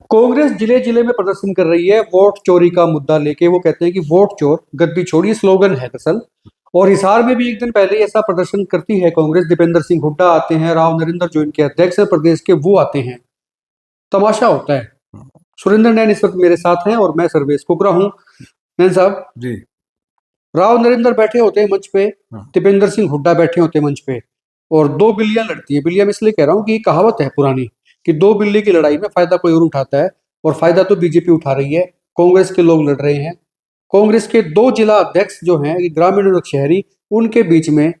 कांग्रेस जिले जिले में प्रदर्शन कर रही है वोट चोरी का मुद्दा लेके। वो कहते हैं कि वोट चोर गद्दी छोड़ी स्लोगन है दरअसल। और हिसार में भी एक दिन पहले ही ऐसा प्रदर्शन करती है कांग्रेस। दीपेंद्र सिंह हुड्डा आते हैं, राव नरेंद्र जो इनके अध्यक्ष है प्रदेश के वो आते हैं। तमाशा होता है। सुरेंद्र नैन इस वक्त मेरे साथ हैं और मैं सर्वेश कुकरा हूँ। नैन साहब जी। राव नरेंद्र बैठे होते हैं मंच पे, दीपेंद्र सिंह हुड्डा बैठे होते हैं मंच पे, और दो बिल्लियां लड़ती है। बिल्लियां मैं इसलिए कह रहा हूँ कि ये कहावत है पुरानी कि दो बिल्ली की लड़ाई में फायदा कोई और उठाता है, और फायदा तो बीजेपी उठा रही है। कांग्रेस के लोग लड़ रहे हैं। कांग्रेस के दो जिला अध्यक्ष जो हैं ग्रामीण और शहरी, उनके बीच में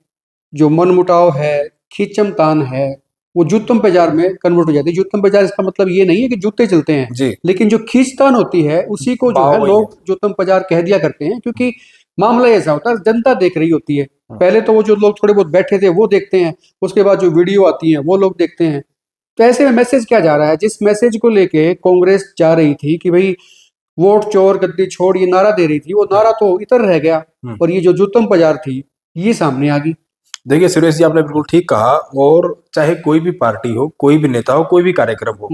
जो मनमुटाव है, खींचमतान है, वो जूतम बाजार में कन्वर्ट हो जाती है। जूतम बाजार इसका मतलब ये नहीं है कि जूते चलते हैं जी। लेकिन जो खींचतान होती है उसी को जो है लोग जूतम बाजार कह दिया करते हैं, क्योंकि मामला ऐसा होता है जनता देख रही होती है। पहले तो वो जो लोग थोड़े बहुत बैठे थे वो देखते हैं, उसके बाद जो वीडियो आती है वो लोग देखते हैं। तो ऐसे में मैसेज क्या जा रहा है? जिस मैसेज को लेके कांग्रेस जा रही थी कि भाई वोट चोर गद्दी छोड़, ये नारा दे रही थी, वो नारा तो इतर रह गया और ये जो जूतम बाजार थी ये सामने आ गई। देखिए सुरेश जी, आपने बिल्कुल ठीक कहा। और चाहे कोई भी पार्टी हो, कोई भी नेता हो, कोई भी कार्यक्रम हो,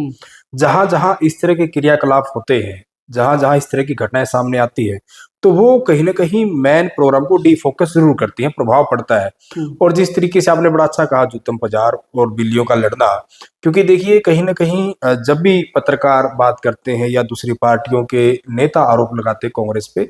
जहां जहां इस तरह के क्रियाकलाप होते हैं, जहां जहां इस तरह की घटनाएं सामने आती है, तो वो कहीं ना कहीं मेन प्रोग्राम को डिफोकस जरूर करती हैं, प्रभाव पड़ता है। और जिस तरीके से आपने बड़ा अच्छा कहा, जूतम बाजार और बिल्लियों का लड़ना, क्योंकि देखिए कहीं ना कहीं जब भी पत्रकार बात करते हैं या दूसरी पार्टियों के नेता आरोप लगाते हैं कांग्रेस पे,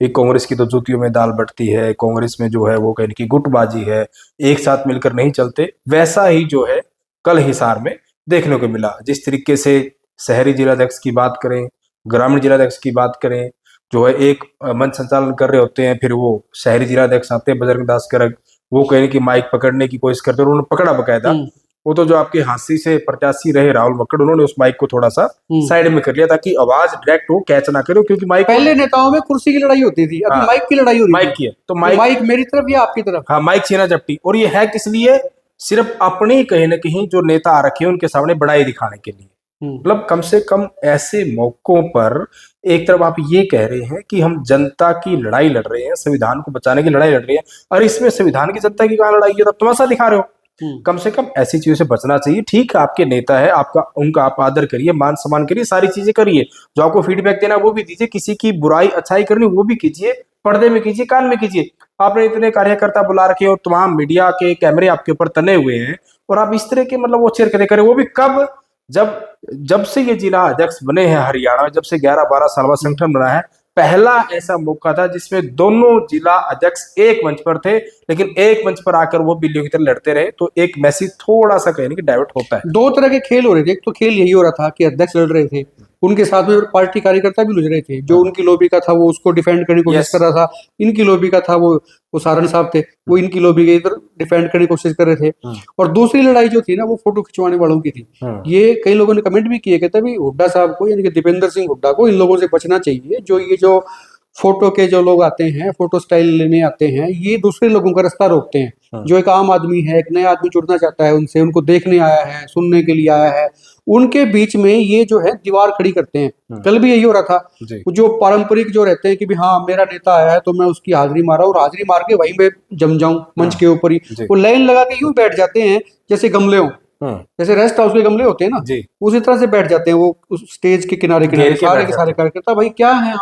ये कांग्रेस की तो जूतियों में दाल बटती है, कांग्रेस में जो है वो कहने की गुटबाजी है, एक साथ मिलकर नहीं चलते, वैसा ही जो है कल हिसार में देखने को मिला। जिस तरीके से शहरी जिलाध्यक्ष की बात करें, ग्रामीण जिलाध्यक्ष की बात करें, जो है एक मंच संचालन कर रहे होते हैं, फिर वो शहरी जिलाध्यक्ष आते हैं बजरंग दास करक, वो कहने की माइक पकड़ने की कोशिश करते हैं, उन्होंने पकड़ा बकायदा। वो तो जो आपके हांसी से प्रत्याशी रहे राहुल वक्कड़, उन्होंने उस माइक को थोड़ा सा साइड में कर लिया ताकि आवाज डायरेक्ट वो कैच ना करे, क्योंकि माइक पहले नेताओं में कुर्सी की लड़ाई होती थी, अभी माइक की लड़ाई हो रही है। माइक की है तो माइक मेरी तरफ या आपकी तरफ? हाँ, माइक छीना झपटी। और ये है किस लिए? सिर्फ अपनी कहीं ना कहीं जो नेता आ रखे हैं उनके सामने बड़ाई दिखाने के लिए। मतलब कम से कम ऐसे मौकों पर एक तरफ आप ये कह रहे हैं कि हम जनता की लड़ाई लड़ रहे हैं, संविधान को बचाने की लड़ाई लड़ रहे हैं, और इसमें संविधान की जनता की कहां लड़ाई है? तब तमाशा दिखा रहे हो। कम से कम ऐसी चीजों से बचना चाहिए। ठीक है, आपके नेता है, आपका उनका आप आदर करिए, मान सम्मान करिए, सारी चीजें करिए, जो आपको फीडबैक देना वो भी दीजिए, किसी की बुराई अच्छाई करनी वो भी कीजिए, पर्दे में कीजिए, कान में कीजिए। आपने इतने कार्यकर्ता बुला रखे और तमाम मीडिया के कैमरे आपके ऊपर तने हुए हैं, और आप इस तरह के मतलब वो चेयर करें, वो भी कब? जब जब से ये जिला अध्यक्ष बने हैं हरियाणा में, जब से 11-12 साल बाद संगठन बना है, पहला ऐसा मौका था जिसमें दोनों जिला अध्यक्ष एक मंच पर थे, लेकिन एक मंच पर आकर वो बिल्लियों की तरह लड़ते रहे। तो एक मैसेज थोड़ा सा कहने की डाइवर्ट होता है। दो तरह के खेल हो रहे थे। एक तो खेल यही हो रहा था कि अध्यक्ष लड़ रहे थे, उनके साथ में पार्टी कार्यकर्ता भी लड़ रहे थे। जो उनकी लॉबी का था वो उसको डिफेंड करने की कोशिश कर रहा था, इनकी लॉबी का था वो सारन साहब थे, वो इनकी लॉबी के इधर डिफेंड करने की कोशिश कर रहे थे। और दूसरी लड़ाई जो थी ना वो फोटो खिंचवाने वालों की थी। ये कई लोगों ने कमेंट भी किए, कहते भाई हुड्डा साहब को, यानी कि दीपेंद्र सिंह हुड्डा को, इन लोगों से बचना चाहिए। जो ये जो फोटो के जो लोग आते हैं, फोटो स्टाइल लेने आते हैं, ये दूसरे लोगों का रास्ता रोकते हैं। जो एक आम आदमी है, एक नया आदमी जुड़ना चाहता है उनसे, उनको देखने आया है, सुनने के लिए आया है, उनके बीच में ये जो है दीवार खड़ी करते हैं। कल भी यही हो रहा था। जो पारंपरिक जो रहते हैं कि भी हाँ मेरा नेता आया है तो मैं उसकी हाजिरी मारा, और हाजिरी मार के वहीं पे जम जाऊं मंच के ऊपर ही। वो लाइन लगा के यूं बैठ जाते हैं जैसे गमले हो, जैसे रेस्ट हाउस के गमले होते हैं ना, उसी तरह से बैठ जाते हैं वो उस स्टेज के किनारे किनारे सारे के सारे कार्यकर्ता। भाई क्या है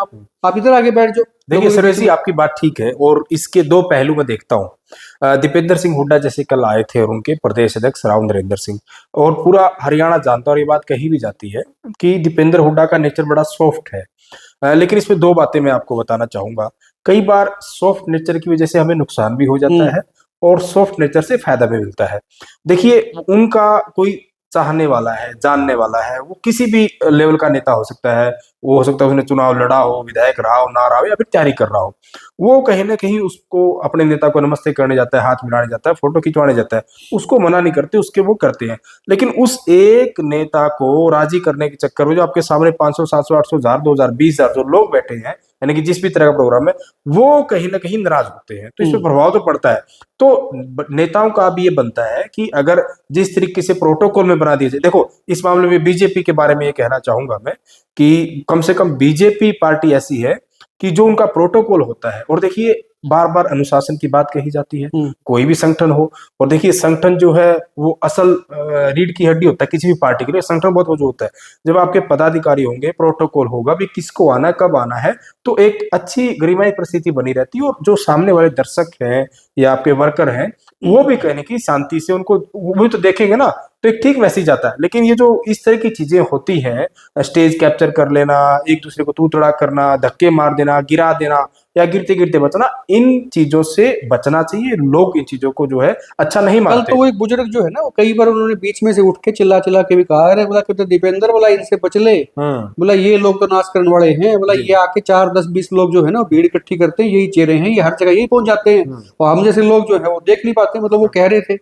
आप इधर आगे बैठ जाओ। देखिए सुरेश जी, आपकी बात ठीक है, और इसके दो पहलू में देखता हूँ। दीपेंद्र सिंह हुड्डा जैसे कल आए थे, और उनके प्रदेश अध्यक्ष राव नरेंद्र सिंह, और पूरा हरियाणा जानता है, और ये बात कही भी जाती है कि दीपेंद्र हुड्डा का नेचर बड़ा सॉफ्ट है। लेकिन इसमें दो बातें मैं आपको बताना चाहूंगा। कई बार सॉफ्ट नेचर की वजह से हमें नुकसान भी हो जाता है, और सॉफ्ट नेचर से फायदा भी मिलता है। देखिए उनका कोई चाहने वाला है, जानने वाला है, वो किसी भी लेवल का नेता हो सकता है। वो हो सकता है उसने चुनाव लड़ा हो, विधायक रहा हो, ना रहा हो, या फिर तैयारी कर रहा हो, वो कहीं ना कहीं उसको अपने नेता को नमस्ते करने जाता है, हाथ मिलाने जाता है, फोटो खिंचवाने जाता है, उसको मना नहीं करते, उसके वो करते हैं। लेकिन उस एक नेता को राजी करने के चक्कर में जो आपके सामने 500, 700, 800, 1000, 2000, 20,000 जो लोग बैठे हैं, यानी कि जिस भी तरह का प्रोग्राम है, वो कहीं ना कहीं नाराज होते हैं, तो इसमें प्रभाव तो पड़ता है। तो नेताओं का भी ये बनता है कि अगर जिस तरीके से प्रोटोकॉल में बना दिया जाए, देखो इस मामले में बीजेपी के बारे में ये कहना चाहूंगा मैं कि कम से कम बीजेपी पार्टी ऐसी है कि जो उनका प्रोटोकॉल होता है, और देखिए बार बार अनुशासन की बात कही जाती है, हम्म। कोई भी संगठन हो। और देखिए संगठन जो है वो असल रीढ़ की हड्डी होता है किसी भी पार्टी के लिए। संगठन बहुत मजबूत होता है जब आपके पदाधिकारी होंगे, प्रोटोकॉल होगा भी किसको आना है, कब आना है, तो एक अच्छी गरिमाई परिस्थिति बनी रहती है। और जो सामने वाले दर्शक हैं या आपके वर्कर हैं वो भी कहने की शांति से उनको वो भी तो देखेंगे ना, तो एक ठीक मैसेज आता है। लेकिन ये जो इस तरह की चीजें होती हैं, स्टेज कैप्चर कर लेना, एक दूसरे को तू तड़ा करना, धक्के मार देना, गिरा देना या गिरते गिरते बचना, इन चीजों से बचना चाहिए। लोग इन चीजों को जो है अच्छा नहीं कल मानते। तो वो एक बुजुर्ग जो है ना, वो कई बार उन्होंने बीच में से उठ के चिल्ला चिल्ला के भी कहा, अरे बोला कि तो दीपेंद्र, बोला इनसे बच ले, बोला ये लोग तो नाश करने वाले हैं, बोला जी। ये आके 4 10 20 लोग जो है ना भीड़ इकट्ठी करते हैं, यही चेहरे हैं, ये हर जगह यही पहुंच जाते हैं, और हम जैसे लोग जो है वो देख नहीं पाते। मतलब वो कह रहे थे,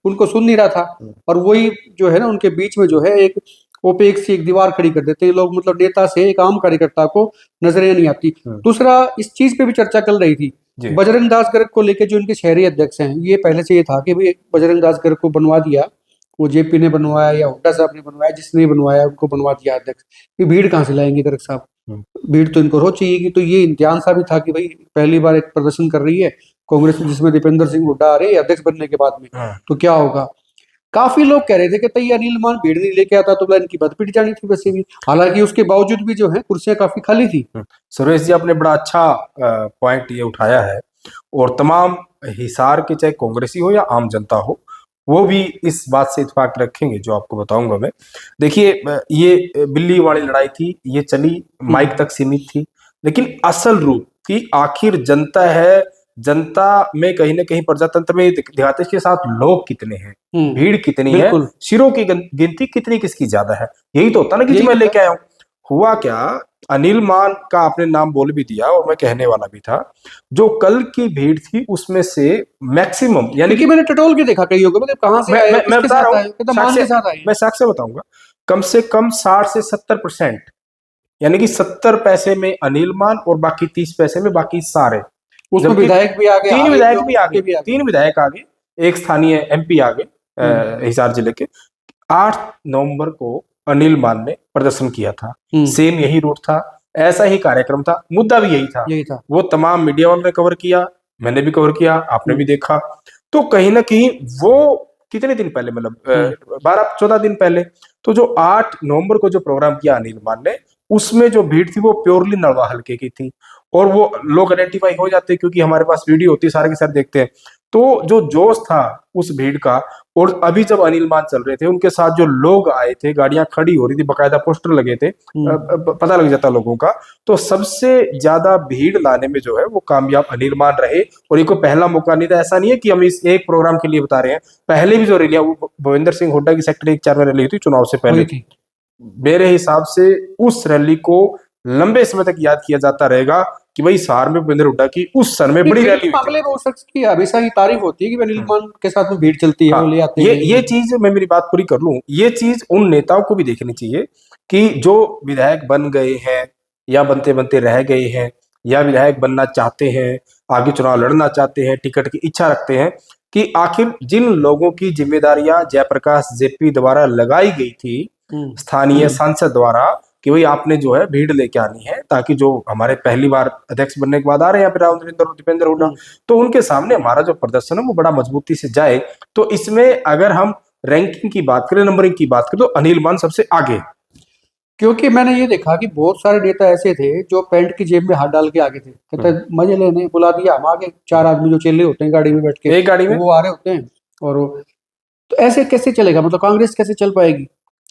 उनको सुन नहीं रहा था, और वही जो है ना उनके बीच में जो है एक ओपेक सी एक दीवार खड़ी कर देते हैं लोग। मतलब नेता से एक आम कार्यकर्ता को नजरें नहीं आती। दूसरा, इस चीज पे भी चर्चा चल रही थी, जी। बजरंग दास गर्ग को लेकर जो इनके शहरी अध्यक्ष हैं, ये पहले से ये था कि भाई बजरंग दास गर्ग को बनवा दिया, वो जेपी ने बनवाया या हुड्डा साहब ने बनवाया, जिसने बनवाया उनको बनवा दिया अध्यक्ष। ये भीड़ कहाँ से लाएंगे गर्ग साहब? भीड़ तो इनको रोज चाहिए। तो ये इम्तिहान सा भी था कि भाई पहली बार एक प्रदर्शन कर रही है कांग्रेस में, जिसमें दीपेंद्र सिंह हुड्डा आ रहे हैं अध्यक्ष बनने के बाद में, तो क्या होगा? काफी लोग कह रहे थे कि तैयार अनिल मान भीड़ नहीं लेके आता तो बोला इनकी बद पिट जानी थी वैसे भी। हालांकि उसके बावजूद भी जो है कुर्सियां काफी खाली थी। सुरेश जी आपने बड़ा अच्छा पॉइंट ये उठाया है। और तमाम हिसार के, चाहे कांग्रेसी हो या आम जनता हो, वो भी इस बात से इत्तेफाक रखेंगे जो आपको बताऊंगा मैं। देखिए ये बिल्ली वाली लड़ाई थी, ये चली माइक तक सीमित थी, लेकिन असल रूप की आखिर जनता है, जनता में कहीं ना कहीं प्रजातंत्र में दिखाते के साथ लोग कितने हैं, भीड़ कितनी है, बिल्कुल। सिरों की गिनती कितनी किसकी ज्यादा है, यही तो होता ना कि यही मैं होता लेके आया हूं। हुआ क्या, अनिल मान का आपने नाम बोल भी दिया और मैं कहने वाला भी था, जो कल की भीड़ थी उसमें से मैक्सिमम यानी क्योंकि मैंने टटोल के देखा कईयों को, मतलब कहाँ से आए हो, मैं किसके बता साथ रहा आए हो, कहता मान के साथ आए हूँ, हैं। मैं साक्ष्य बताऊंगा, कम से कम 60 से 70%, यानी कि 70 पैसे में अनिल मान और बाकी 30 पैसे में बाकी सारे। उसमें जबकि विधायक भी आ गए, तीन हारे विधायक भी भी आगे, भी आ गए। 3 विधायक आगे, एक स्थानीय एमपी आगे हिसार जिले के। 8 नवंबर को अनिल मान ने प्रदर्शन किया था, सेम यही रूट था, ऐसा ही कार्यक्रम था, मुद्दा भी यही था। यही था। वो तमाम मीडिया वालों ने कवर किया, मैंने भी कवर किया, आपने भी देखा। तो कहीं ना कहीं वो कितने दिन पहले, मतलब 12-14 दिन पहले, तो जो 8 नवंबर को जो प्रोग्राम किया अनिल मान ने, उसमें जो भीड़ थी वो प्योरली नलवा हल्के की थी। और वो लोग आइडेंटिफाई हो जाते हैं क्योंकि हमारे पास वीडियो होती है, सारे के सारे देखते हैं। तो जो जोश था उस भीड़ का, और अभी जब अनिल मान चल रहे थे उनके साथ जो लोग आए थे, गाड़ियां खड़ी हो रही थी, बकायदा पोस्टर लगे थे, पता लग जाता लोगों का। तो सबसे ज्यादा भीड़ लाने में जो है वो कामयाब अनिल मान रहे। और ये कोई पहला मौका नहीं था, ऐसा नहीं है कि हम इस एक प्रोग्राम के लिए बता रहे हैं, पहले भी जो रैलियां, वो भूपेंद्र सिंह हुड्डा की सेक्टर 1-4 में रैली हुई थी चुनाव से पहले थी। मेरे हिसाब से उस रैली को लंबे समय तक याद किया जाता रहेगा कि भाई सहार में भूपेंद्र हुड्डा की उस सन में बड़ी रैली हुई थी। मामले में उस शख्स की हमेशा ही तारीफ होती है कि अनिल मान के साथ में भीड़ चलती है, हाँ, वो ले आते ये हैं। ये चीज मैं मेरी बात पूरी कर लूं, ये चीज उन नेताओं को भी देखनी चाहिए कि जो विधायक बन गए हैं या बनते बनते रह गए हैं या विधायक बनना चाहते हैं, आगे चुनाव लड़ना चाहते हैं, टिकट की इच्छा रखते हैं, कि आखिर जिन लोगों की जिम्मेदारियां जयप्रकाश जेपी द्वारा लगाई गई थी स्थानीय सांसद द्वारा, कि भाई आपने जो है भीड़ लेके आनी है, ताकि जो हमारे पहली बार अध्यक्ष बनने के बाद आ रहे हैं राव नरेंद्र और दीपेंद्र हुड्डा, तो उनके सामने हमारा जो प्रदर्शन है वो बड़ा मजबूती से जाए। तो इसमें अगर हम रैंकिंग की बात करें, नंबरिंग की बात करें, तो अनिल मान सबसे आगे। क्योंकि मैंने ये देखा कि बहुत सारे नेता ऐसे थे जो पैंट की जेब में हाथ डाल के आगे थे, कहते मजे लेने बुला दिया, हम आगे 4 आदमी जो चेले होते हैं गाड़ी में बैठ के, एक गाड़ी में वो आ रहे होते हैं। और तो ऐसे कैसे चलेगा? मतलब कांग्रेस कैसे चल पाएगी?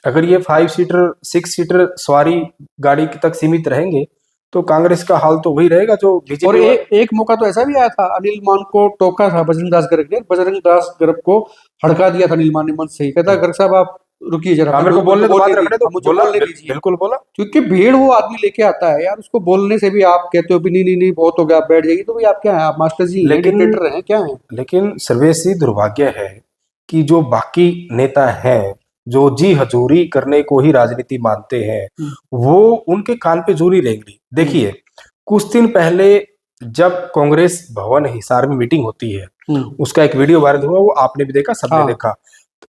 अगर ये 5 सीटर 6 सीटर सवारी गाड़ी तक सीमित रहेंगे तो कांग्रेस का हाल तो वही रहेगा जो बीजेपी। और एक मौका तो ऐसा भी आया था, अनिल मान को टोका था बजरंग दास गर्ग ने, बजरंग दास गर्ग को हड़का दिया था अनिल मान ने मन से ही, कहता गर्ग साहब आप रुकिए जरा, मेरे को बोलने तो बात रखने दो, मुझे बोला, बोलने दीजिए। बिल्कुल बोला। क्योंकि भीड़ वो आदमी लेके आता है यार, उसको बोलने से भी आप कहते हो भी नहीं नहीं नहीं बहुत हो गया, आप बैठ जाइए, तो भाई आप क्या है, आप मास्टर जी हैं, डिक्टेटर हैं, क्या है? लेकिन सर्वेश जी दुर्भाग्य है कि जो बाकी नेता हैं जो जी हजूरी करने को ही राजनीति मानते हैं, वो उनके कान पे जूरी रेंगनी। देखिए कुछ दिन पहले जब कांग्रेस भवन हिसार में मीटिंग होती है, उसका एक वीडियो वायरल हुआ, वो आपने भी देखा, सबने देखा,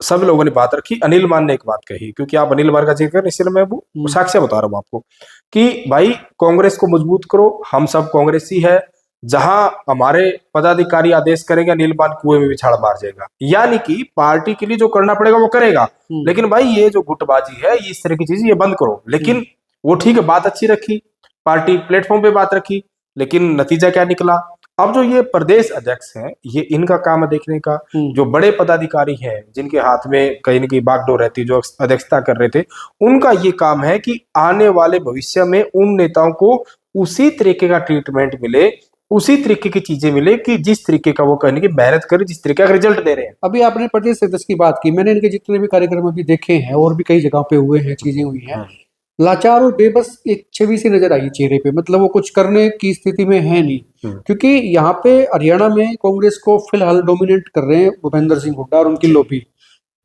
सब लोगों ने बात रखी। अनिल मान ने एक बात कही, क्योंकि आप अनिल मान का जिक्र कर, इसलिए मैं वो साक्ष्य बता रहा हूं आपको कि भाई कांग्रेस को मजबूत करो, हम सब कांग्रेसी है, जहां हमारे पदाधिकारी आदेश करेंगे नीलबान कुएं में बिछाड़ मार जाएगा, यानी कि पार्टी के लिए जो करना पड़ेगा वो करेगा। लेकिन भाई ये जो गुटबाजी है, ये इस तरह की चीज ये बंद करो। लेकिन वो ठीक है, बात अच्छी रखी, पार्टी प्लेटफॉर्म पे बात रखी, लेकिन नतीजा क्या निकला? अब जो ये प्रदेश अध्यक्ष हैं, ये इनका काम है देखने का। जो बड़े पदाधिकारी हैं, जिनके हाथ में कहीं ना कहीं बागडोर रहती है, जो अध्यक्षता कर रहे थे, उनका ये काम है कि आने वाले भविष्य में उन नेताओं को उसी तरीके का ट्रीटमेंट मिले, उसी तरीके की चीजें मिले कि जिस तरीके का वो कहने की मेहनत करे, जिस तरीके का रिजल्ट दे रहे हैं। अभी आपने प्रदेश अध्यक्ष की बात की, मैंने इनके जितने भी कार्यक्रम अभी देखे हैं और भी कई जगहों पे हुए हैं, चीजें हुई हैं, लाचार और बेबस एक छवि सी नजर आई चेहरे पे। मतलब वो कुछ करने की स्थिति में है नहीं, क्योंकि यहाँ पे हरियाणा में कांग्रेस को फिलहाल डोमिनेट कर रहे हैं भूपेंद्र सिंह हुड्डा और उनकी लोबी।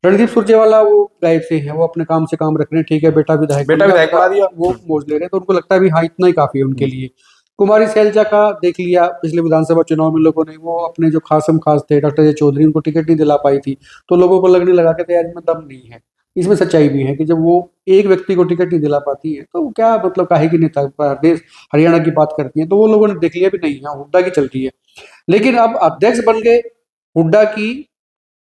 रणदीप सुरजेवाला वो गायब से हैं, वो अपने काम से काम रख रहे हैं, ठीक है, बेटा विधायक बना दिया, वो मौज ले रहे हैं, तो उनको लगता है भी हाँ इतना ही काफी है उनके लिए। कुमारी सैलजा का देख लिया, पिछले विधानसभा चुनाव में लोगों ने, वो अपने जो खासम खास थे डॉक्टर जे चौधरी, उनको टिकट नहीं दिला पाई थी, तो लोगों को लगने लगा कि यार इनमें दम नहीं है। इसमें सच्चाई भी है कि जब वो एक व्यक्ति को टिकट नहीं दिला पाती है तो क्या मतलब काहे की नेता प्रदेश हरियाणा की बात करती है, तो वो लोगों ने देख लिया भी नहीं, हाँ हुड्डा की चल रही है। लेकिन अब अध्यक्ष बन गए हुड्डा की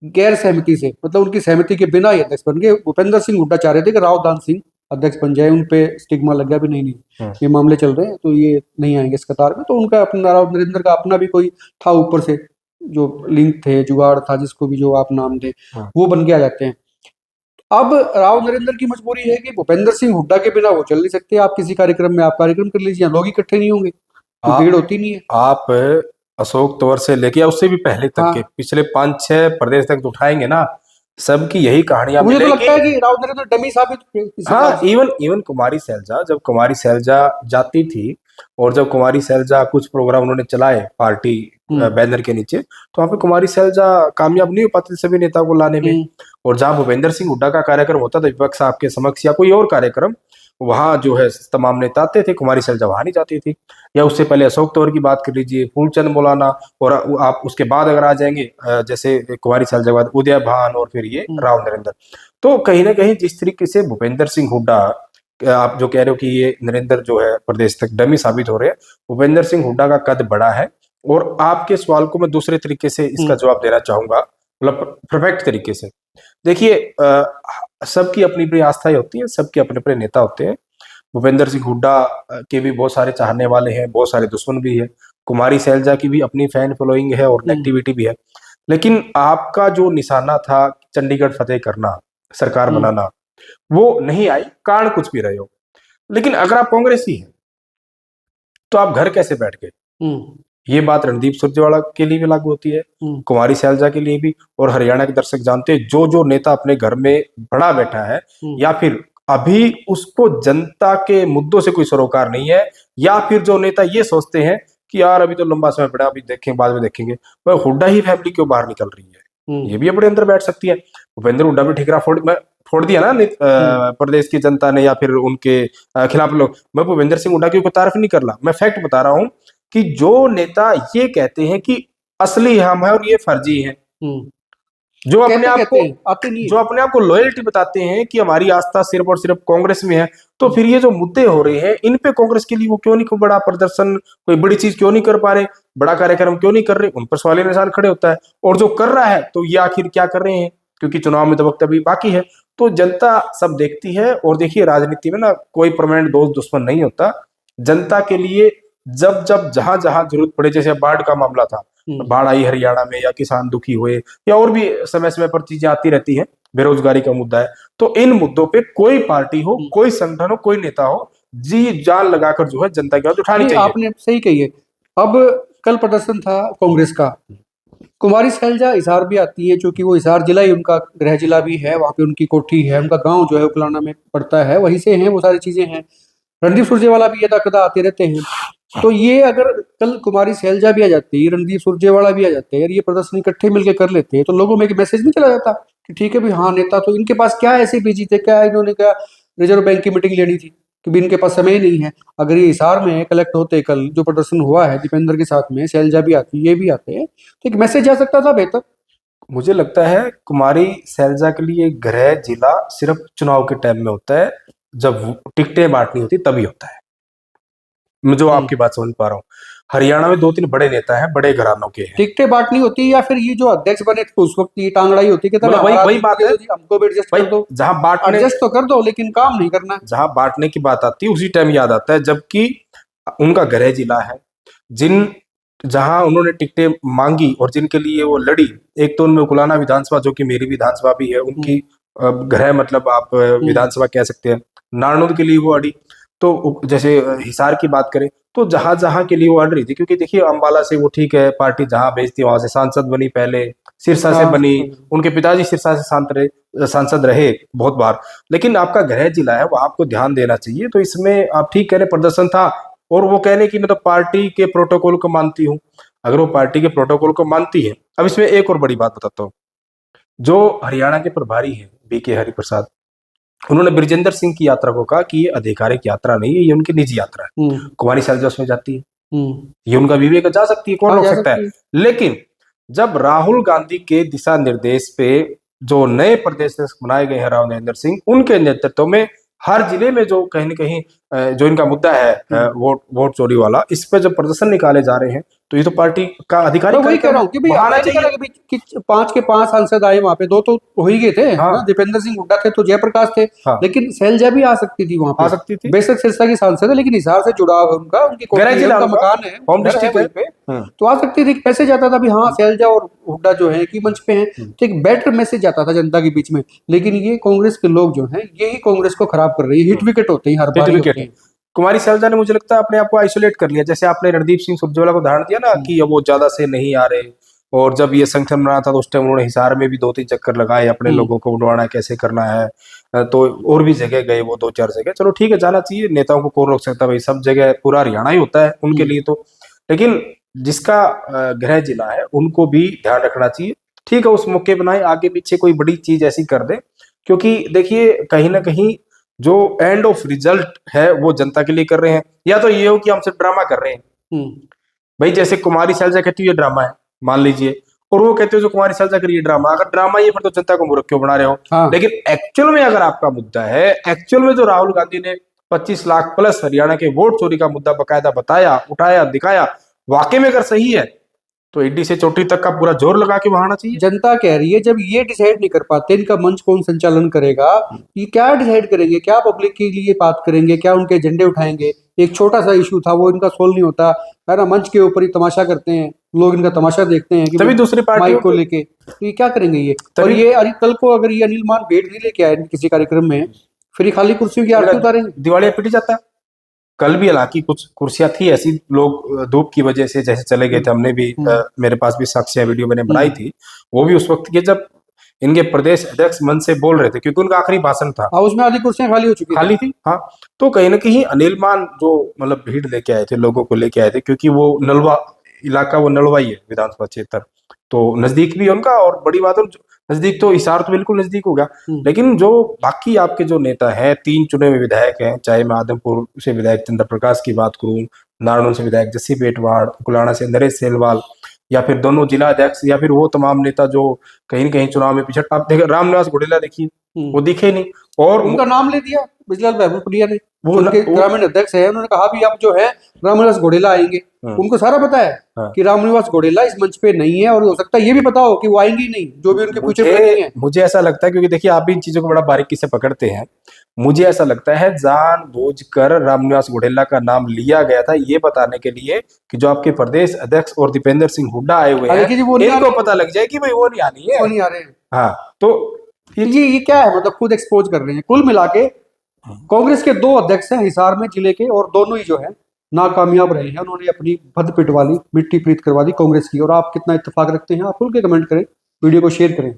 गैर सहमति से, मतलब उनकी सहमति के बिना ही अध्यक्ष बन गए। भूपेंद्र सिंह हुड्डा चाह रहे थे कि राव दान सिंह अध्यक्ष बन जाए, उनपे स्टिग्मा लग गया भी नहीं नहीं ये मामले चल रहे हैं तो ये नहीं आएंगे इस कतार में, तो उनका अपना राव नरेंद्र का अपना भी कोई था ऊपर से जो लिंक थे, जुगाड़ था, जिसको भी जो आप नाम दे, वो बन के आ जाते हैं। अब राव नरेंद्र की मजबूरी है कि भूपेंद्र सिंह हुड्डा के बिना वो चल नहीं सकते। आप किसी कार्यक्रम में आप कार्यक्रम कर लीजिए, लोग इकट्ठे नहीं होंगे तो भीड़ होती नहीं है। आप अशोक तंवर से लेके या उससे भी पहले तक के पिछले 5-6 प्रदेश तक उठाएंगे ना, सबकी यही कहानियां मुझे तो मिलेंगी। लगता है कि राव नरेंद्र डमी साबित। हाँ, इवन कुमारी सैलजा, जब कुमारी सैलजा जाती थी और जब कुमारी सैलजा कुछ प्रोग्राम उन्होंने चलाए पार्टी बैनर के नीचे, तो वहां पे कुमारी सैलजा कामयाब नहीं हो पाती सभी नेताओं को लाने में। और जहां भूपेंद्र सिंह हुड्डा का कार्यक्रम होता था विपक्ष आपके समक्ष या कोई और कार्यक्रम, वहां जो है तमाम नेता आते थे, कुमारी सैलजा वहां नहीं जाती थी। या उससे पहले अशोक तंवर की बात कर लीजिए, फूलचंद मौलाना, और आप उसके बाद अगर आ जाएंगे जैसे कुमारी सैलजा के बाद उदय भान और फिर ये राव नरेंद्र। तो कहीं ना कहीं जिस तरीके से भूपेंद्र सिंह हुड्डा, आप जो कह रहे हो कि ये नरेंद्र जो है प्रदेश तक डमी साबित हो रहे हैं, भूपेंद्र सिंह हुड्डा का कद बड़ा है। और आपके सवाल को मैं दूसरे तरीके से इसका जवाब देना चाहूंगा, मतलब परफेक्ट तरीके से। देखिए, सबकी अपनी अपनी आस्थाएं होती हैं, सबके अपने अपने नेता होते हैं। भूपेंद्र सिंह हुड्डा के भी बहुत सारे चाहने वाले हैं, बहुत सारे दुश्मन भी है। कुमारी सैलजा की भी अपनी फैन फॉलोइंग है और नेगेटिविटी भी है। लेकिन आपका जो निशाना था चंडीगढ़ फतेह करना, सरकार बनाना, वो नहीं आई, कारण कुछ भी रहे हो। लेकिन अगर आप कांग्रेसी हैं तो आप घर कैसे बैठ गए? ये बात रणदीप सुरजेवाला के लिए भी लागू होती है, कुमारी सैलजा के लिए भी। और हरियाणा के दर्शक जानते हैं, जो जो नेता अपने घर में बड़ा बैठा है या फिर अभी उसको जनता के मुद्दों से कोई सरोकार नहीं है, या फिर जो नेता ये सोचते हैं कि यार अभी तो लंबा समय पड़ा, अभी देखेंगे, बाद में देखेंगे, वह हुड्डा ही फैमिली क्यों बाहर निकल रही है, ये भी अपने अंदर बैठ सकती है। भूपेंद्र हुड्डा भी ठिकरा फोड़ दिया ना प्रदेश की जनता ने या फिर उनके खिलाफ लोग। मैं भूपेंद्र सिंह हुड्डा की कोई तारीफ नहीं कर रहा, मैं फैक्ट बता रहा हूं कि जो नेता ये कहते हैं कि असली हम है और ये फर्जी है, जो अपने आप को लॉयल्टी बताते हैं कि हमारी आस्था सिर्फ और सिर्फ कांग्रेस में है, तो फिर ये जो मुद्दे हो रहे हैं इन पे कांग्रेस के लिए वो क्यों नहीं कोई बड़ा प्रदर्शन, कोई बड़ी चीज क्यों नहीं कर पा रहे, बड़ा कार्यक्रम क्यों नहीं कर रहे, उन पर सवालिया निशान खड़े होता है। और जो कर रहा है तो ये आखिर क्या कर रहे हैं, क्योंकि चुनाव में तो वक्त अभी बाकी है। तो जनता सब देखती है। और देखिए, राजनीति में ना कोई परमानेंट दोस्त दुश्मन नहीं होता। जनता के लिए जब जब जहां जहां जरूरत पड़े, जैसे बाढ़ का मामला था, बाढ़ आई हरियाणा में, या किसान दुखी हुए, या और भी समय समय पर चीजें आती रहती हैं, बेरोजगारी का मुद्दा है, तो इन मुद्दों पे कोई पार्टी हो, कोई संगठन हो, कोई नेता हो, जी जान लगाकर जो है जनता की बात उठानी चाहिए। आपने सही कही है। अब कल प्रदर्शन था कांग्रेस का, कुमारी सैलजा हिसार भी आती है, क्योंकि वो हिसार जिला ही उनका गृह जिला भी है, वहां पे उनकी कोठी है, उनका गांव जो है उकलाना में पड़ता है, वहीं से हैं, वो सारी चीजें हैं। रणदीप सुरजेवाला भी यदा कदा आते रहते हैं। तो ये अगर कल कुमारी सैलजा भी आ जाती है, रणदीप सुरजेवाला भी आ जाते हैं, और ये प्रदर्शन इकट्ठे मिलकर कर लेते हैं, तो लोगों में एक मैसेज नहीं चला जाता कि ठीक है भी हाँ नेता तो इनके पास क्या ऐसे बिजी थे, क्या इन्होंने क्या रिजर्व बैंक की मीटिंग लेनी थी कि भी इनके पास समय ही नहीं है। अगर ये हिसार में कलेक्ट होते, कल जो प्रदर्शन हुआ है दीपेंद्र के साथ में, सैलजा भी आती, ये भी आते हैं, तो एक मैसेज जा सकता था बेहतर। मुझे लगता है कुमारी सैलजा के लिए गृह जिला सिर्फ चुनाव के टाइम में होता है, जब टिकटें बांटनी होती तभी होता है। मैं जो आपकी बात समझ पा रहा हूँ, हरियाणा में 2-3 बड़े नेता हैं, बड़े घरानों के हैं। टिकटें बांटनी होती, या फिर ये जो अध्यक्ष बने थे उस वक्त ये टांगड़ाई होती कि मतलब वही बात है, हमको भी एडजस्ट भाई कर दो, जहां बांटने एडजस्ट तो कर दो लेकिन काम नहीं करना। जहां बांटने की बात आती है उसी टाइम याद आता है, जबकि उनका गृह जिला है, जिन जहां उन्होंने टिकटें मांगी और जिनके लिए वो लड़ी, एक तो उनमें कुलाना विधानसभा जो कि मेरी विधानसभा भी है, उनकी गृह मतलब आप विधानसभा कह सकते हैं, नारनौल के लिए वो अड़ी। तो जैसे हिसार की बात करें तो जहां जहां के लिए वो अड़ रही थी, क्योंकि देखिए अंबाला से वो ठीक है पार्टी जहां भेजती वहां से सांसद बनी, पहले सिरसा से बनी, उनके पिताजी सिरसा से सांसद रहे बहुत बार, लेकिन आपका गृह जिला है वहां आपको ध्यान देना चाहिए। तो इसमें आप ठीक कह रहे प्रदर्शन था, और वो कह रहे कि मैं तो पार्टी के प्रोटोकॉल को मानती हूँ। अगर वो पार्टी के प्रोटोकॉल को मानती है, अब इसमें एक और बड़ी बात बताता हूँ, जो हरियाणा के प्रभारी हैं बीके हरिप्रसाद, उन्होंने बृजेंद्र सिंह की यात्रा को कहा कि ये आधिकारिक यात्रा नहीं है, ये उनकी निजी यात्रा है। कुमारी शैलजा उसमें जाती है, ये उनका विवेक जा सकती है, कौन रोक सकता है। लेकिन जब राहुल गांधी के दिशा निर्देश पे जो नए प्रदेश बनाए गए हैं राव नरेंद्र सिंह, उनके नेतृत्व में हर जिले में जो कहीं न कहीं जो इनका मुद्दा है वोट चोरी वाला, इस पे जब प्रदर्शन निकाले जा रहे हैं, तो ये तो पार्टी का आधिकारिक वही कह रहा हूँ कि भाई कि 5 के 5 सांसद आए वहां पे, 2 तो हो ही गए थे। हाँ। दीपेंद्र सिंह हुड्डा थे तो जयप्रकाश थे। हाँ। लेकिन शैलजा भी आ सकती थी वहां पे, आ सकती थी, बेशक सिरसा की सांसद है लेकिन हिसार से जुड़ाव है उनका, उनकी उनका मकान है, होम डिस्ट्रिक्ट पे, तो आ सकती थी। मैसेज आता था भी हाँ शैलजा और हुड्डा जो है की मंच पे हैं, तो एक बेटर मैसेज आता था जनता के बीच में। लेकिन ये कांग्रेस के लोग जो हैं यही कांग्रेस को खराब कर रही है, हिट विकेट होते हैं हर बार। कुमारी शैलजा ने मुझे लगता है अपने आप को आइसोलेट कर लिया, जैसे आपने रणदीप सिंह सुरजेवाला को उदाहरण दिया ना कि अब वो ज्यादा से नहीं आ रहे, और जब ये संगठन बना था तो उस टाइम उन्होंने हिसार में भी 2-3 चक्कर लगाए अपने लोगों को उड़वाना कैसे करना है, तो और भी जगह गए वो 2-4 जगह। चलो ठीक है, जाना चाहिए, नेताओं को कौन रोक सकता है भाई, सब जगह पूरा हरियाणा ही होता है उनके लिए तो। लेकिन जिसका गृह जिला है उनको भी ध्यान रखना चाहिए। ठीक है, उस मौके बनाए, आगे पीछे कोई बड़ी चीज ऐसी कर दे, क्योंकि देखिए कहीं ना कहीं जो एंड ऑफ रिजल्ट है वो जनता के लिए कर रहे हैं, या तो ये हो कि हम सिर्फ ड्रामा कर रहे हैं। भाई जैसे कुमारी शैलजा कहती है ये ड्रामा है, मान लीजिए, और वो कहते हो जो कुमारी शैलजा करिए ड्रामा, अगर ड्रामा ये फिर तो जनता को मूर्ख क्यों बना रहे हो। हाँ। लेकिन एक्चुअल में अगर आपका मुद्दा है, एक्चुअल में जो राहुल गांधी ने 25 लाख प्लस हरियाणा के वोट चोरी का मुद्दा बकायदा बताया, उठाया, दिखाया, वाकई में अगर सही है तो एडी से चोटी तक का पूरा जोर लगा के वहां आना चाहिए। जनता कह रही है, जब ये डिसाइड नहीं कर पाते इनका मंच कौन संचालन करेगा, ये क्या डिसाइड करेंगे, क्या पब्लिक के लिए बात करेंगे, क्या उनके एजेंडे उठाएंगे। एक छोटा सा इशू था वो इनका सोल्व नहीं होता है ना, मंच के ऊपर ही तमाशा करते हैं लोग, इनका तमाशा देखते हैं कि तभी दूसरी पार्टी को लेके, तो ये क्या करेंगे ये। और ये कल को अगर ये अनिल मान भेंट नहीं लेके आए किसी कार्यक्रम में, फिर खाली कुर्सियों की आरती उतारेंगे, दिवालिया पिट जाता है। कल भी हालांकि कुछ कुर्सियां थी ऐसी, लोग धूप की वजह से जैसे चले गए थे, हमने भी मेरे पास भी साक्ष्य वीडियो मैंने बनाई थी, वो भी उस वक्त के जब इनके प्रदेश अध्यक्ष मन से बोल रहे थे, क्योंकि उनका आखिरी भाषण था, उसमें आधी कुर्सियां खाली हो चुकी खाली थी। हाँ, तो कहीं ना कहीं अनिल मान जो मतलब भीड़ लेके आए थे, लोगों को लेके आए थे, क्योंकि वो नलवा इलाका, वो नलवा ही है विधानसभा क्षेत्र, तो नजदीक भी है उनका, और बड़ी बात है नजदीक तो हिसार तो बिल्कुल नजदीक होगा। लेकिन जो बाकी आपके जो नेता हैं, 3 चुने हुए विधायक हैं, चाहे मैं आदमपुर से विधायक चंद्र प्रकाश की बात करूं, नारनौल से विधायक जस्सी पेटवाड़, कुलाना से नरेश सेलवाल, या फिर दोनों जिला अध्यक्ष, या फिर वो तमाम नेता जो कहीं न कहीं चुनाव में पिछड़, आप देखें रामनिवास घोडेला देखिए, वो दिखे नहीं, और उनका नाम ले दिया बिजलाल महबूबपुरिया ने, वो ग्रामीण अध्यक्ष है, उन्होंने कहा भी अब जो है रामनिवास घोडेला आएंगे। उनको सारा पता है कि रामनिवास घोडेला इस मंच पे नहीं है, और हो सकता है ये भी पता हो कि वो आएंगे ही नहीं, जो भी उनके फ्यूचर प्लानिंग है। मुझे ऐसा लगता है, क्योंकि देखिए आप भी इन चीजों को बड़ा बारीकी से पकड़ते हैं, मुझे ऐसा लगता है जानबूझकर रामनिवास घोडेला का नाम लिया गया था ये बताने के लिए कि जो आपके प्रदेश अध्यक्ष और दीपेंद्र सिंह हुड्डा आए हुए हैं, इनको पता लग जाए कि भाई वो नहीं आनी है, वो नहीं आ रहे हैं। हाँ, तो ये क्या है, मतलब खुद एक्सपोज कर रहे हैं। कुल मिला के कांग्रेस के 2 अध्यक्ष हैं हिसार में जिले के, और दोनों ही जो है नाकामयाब रहे हैं, उन्होंने अपनी भद पिट वाली मिट्टी प्रीत करवा दी कांग्रेस की। और आप कितना इत्तेफाक रखते हैं, आप खुल के कमेंट करें, वीडियो को शेयर करें।